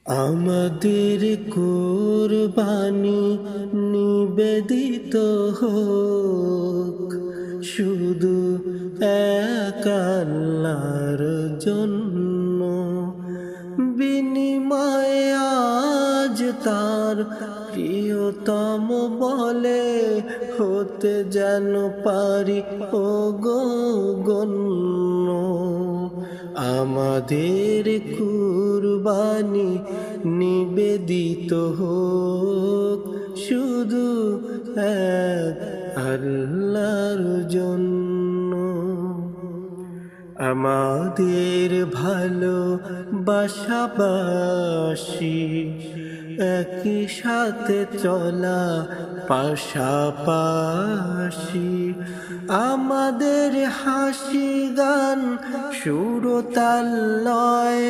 আমাদের কুরবানি নিবেদিত হোক শুধু এক আল্লাহর জন্য। বিনিময়ে আজ তার প্রিয়তম বলে হতে যেন পারি ও গণ্য। আমাদের কুরবানি নিবেদিত হোক শুধু এক আল্লাহর জন্য। আমাদের ভালোবাসাবাসি একই সাথে চলা পাশাপাশি, আমাদের হাসি গান সুরতাল লয়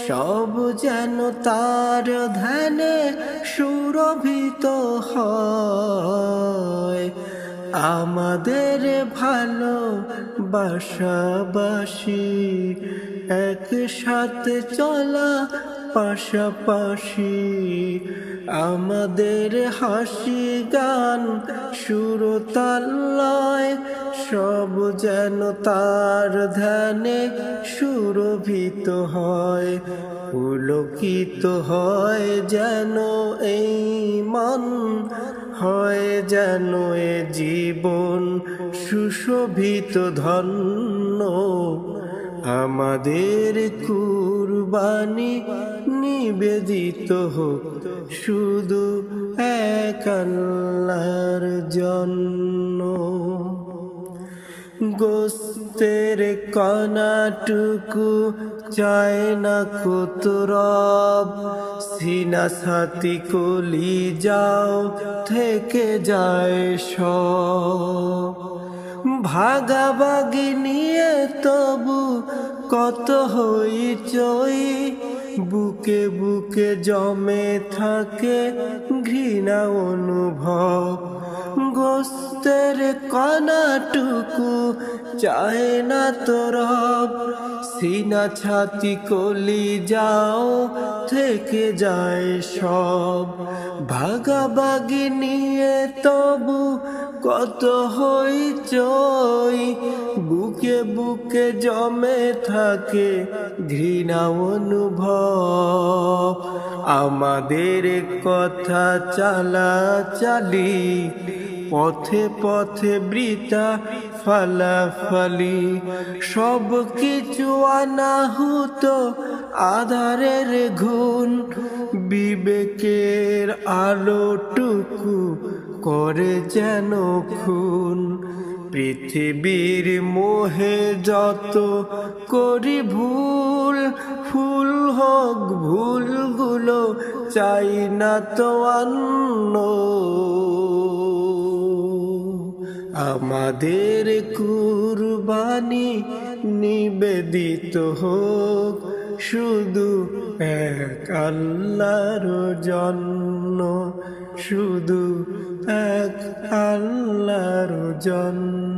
সব যেন তার ধ্যানে সুরভিত হয়। আমাদের ভালোবাসাবাসি একসাথে চলা পাশাপাশি, আমাদের হাসি গান সুরতাল লয় সব যেন তার ধ্যানে সুরভিত হয়। পুলকিত হয় যেন এই মন, হয় যেন এ জীবন সুশোভিত ধন্য। আমাদের কুরবানি নিবেদিত হোক শুধু এক আল্লাহর জন্য। গোস্তের কণাটুকু চায় না কুতরব, সিনা সাথী কলি যাও থেকে যায় সব। ভাগাভাগি নিয়ে তবু কত হইচই, বুকে বুকে জমে থাকে ঘৃণা অনুভব। গোস্তের কণাটুকু চায় না তোরব, সিনা ছাতি কলি যাও থেকে যায় সব। ভাগাভাগি নিয়ে তবু কত হইচই, বুকে বুকে জমে থাকে ঘৃণা অনুভব। আমাদের কথা চালাচালি পথে পথে বৃথা ফালাফালি, সব কিছু অনাহুত আধারের ঘুণ। বিবেকের আলোটুকু করে যেন খুন। পৃথিবীর মোহে যত করি ভুল, ফুল হোক ভুলগুলো চাই না তো অন্য। আমাদের কুরবানি নিবেদিত হোক শুধু এক আল্লাহর জন্য, শুধু এক আল্লাহর জন্য।